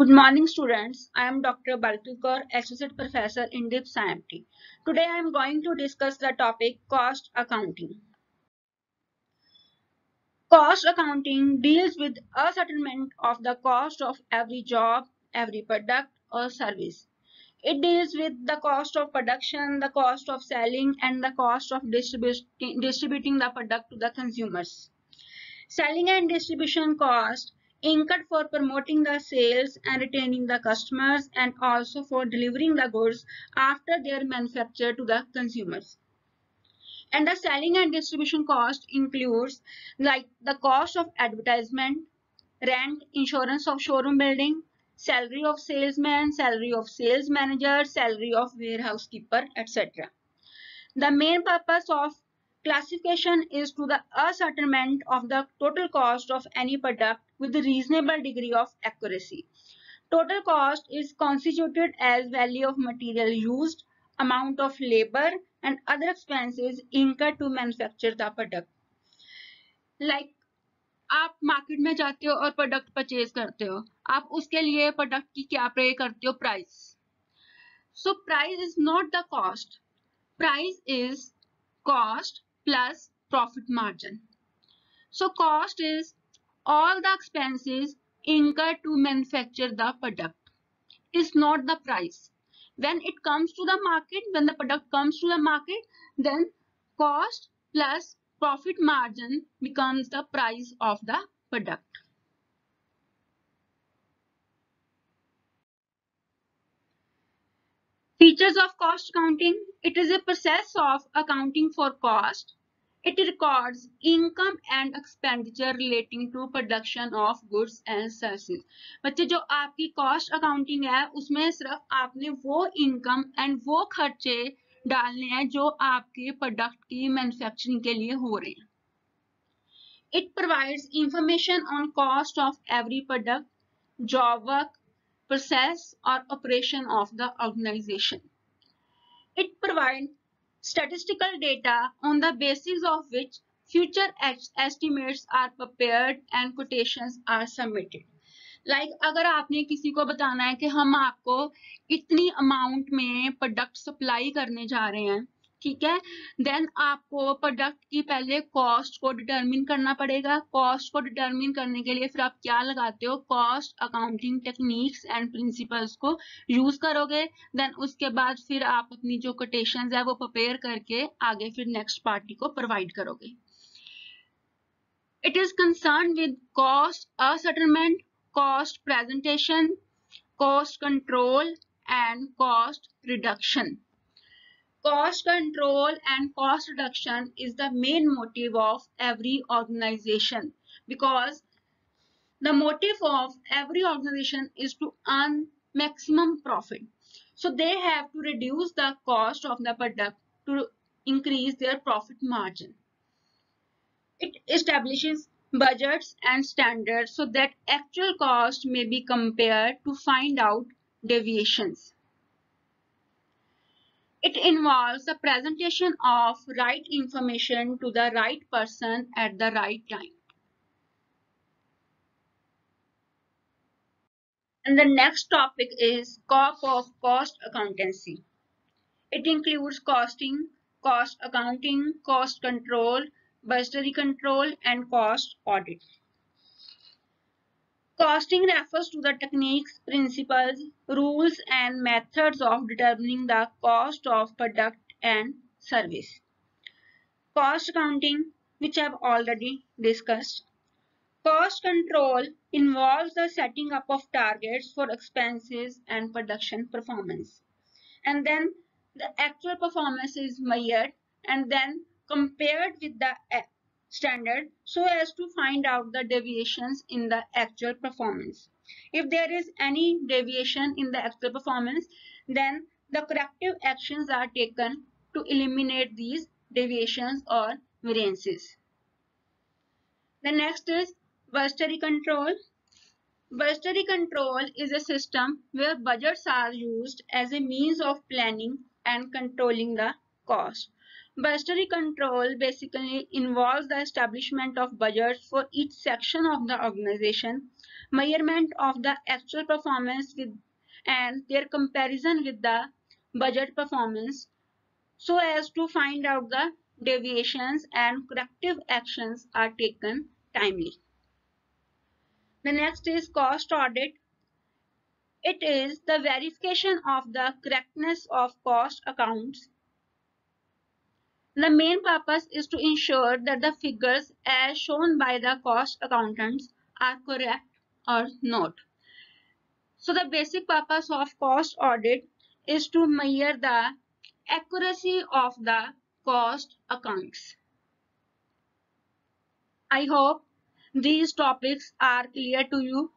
Good morning, students. I am Dr. Balkikar, Associate Professor in DIPS IMT. Today I am going to discuss the topic cost accounting. Cost accounting deals with a settlement of the cost of every job, every product or service. It deals with the cost of production, the cost of selling, and the cost of distributing the product to the consumers. Selling and distribution cost incurred for promoting the sales and retaining the customers and also for delivering the goods after their manufacture to the consumers. And the selling and distribution cost includes like the cost of advertisement, rent, insurance of showroom building, salary of salesman, salary of sales manager, salary of warehouse keeper, etc. The main purpose of classification is to the ascertainment of the total cost of any product with a reasonable degree of accuracy. Total cost is constituted as value of material used, amount of labor and other expenses incurred to manufacture the product. Like आप market में जाते हो और product purchase करते हो, आप उसके लिए प्रोडक्ट की क्या पे करते हो? Price. So price is not the cost. Price is cost plus profit margin. So cost is all the expenses incurred to manufacture the product. Is not the price. When it comes to the market, when the product comes to the market, then cost plus profit margin becomes the price of the product. Features of cost accounting. It is a process of accounting for cost. It records income and expenditure relating to production of goods and services. बच्चे जो आपकी cost accounting है उसमें सिर्फ आपने वो income and वो खर्चे डालने हैं जो आपके product की manufacturing के लिए हो रहे हैं. It provides information on cost of every product, job work, process or operation of the organization. It provides statistical data on the basis of which future estimates are prepared and quotations are submitted. Like अगर आपने किसी को बताना है कि हम आपको इतनी अमाउंट में प्रोडक्ट सप्लाई करने जा रहे हैं, ठीक है, देन आपको प्रोडक्ट की पहले कॉस्ट को डिटरमिन करना पड़ेगा. कॉस्ट को डिटरमिन करने के लिए फिर आप क्या लगाते हो? Cost accounting techniques and principles को यूज करोगे. देन उसके बाद फिर आप अपनी जो कोटेशंस है वो प्रिपेयर करके आगे फिर नेक्स्ट पार्टी को प्रोवाइड करोगे. It is concerned with cost ascertainment, cost presentation, cost control and cost reduction. Cost control and cost reduction is the main motive of every organization because the motive of every organization is to earn maximum profit. So they have to reduce the cost of the product to increase their profit margin. It establishes budgets and standards so that actual cost may be compared to find out deviations. It involves the presentation of right information to the right person at the right time. And the next topic is scope of cost accountancy. It includes costing, cost accounting, cost control, budgetary control, and cost audit. Costing refers to the techniques, principles, rules, and methods of determining the cost of product and service. Cost accounting, which I have already discussed. Cost control involves the setting up of targets for expenses and production performance. And then the actual performance is measured and then compared with the standard so as to find out the deviations in the actual performance. If there is any deviation in the actual performance, then the corrective actions are taken to eliminate these deviations or variances. The next is budgetary control. Budgetary control is a system where budgets are used as a means of planning and controlling the cost. Budgetary control basically involves the establishment of budgets for each section of the organization, measurement of the actual performance and their comparison with the budget performance so as to find out the deviations and corrective actions are taken timely. The next is cost audit. It is the verification of the correctness of cost accounts. The main purpose is to ensure that the figures as shown by the cost accountants are correct or not. So the basic purpose of cost audit is to measure the accuracy of the cost accounts. I hope these topics are clear to you.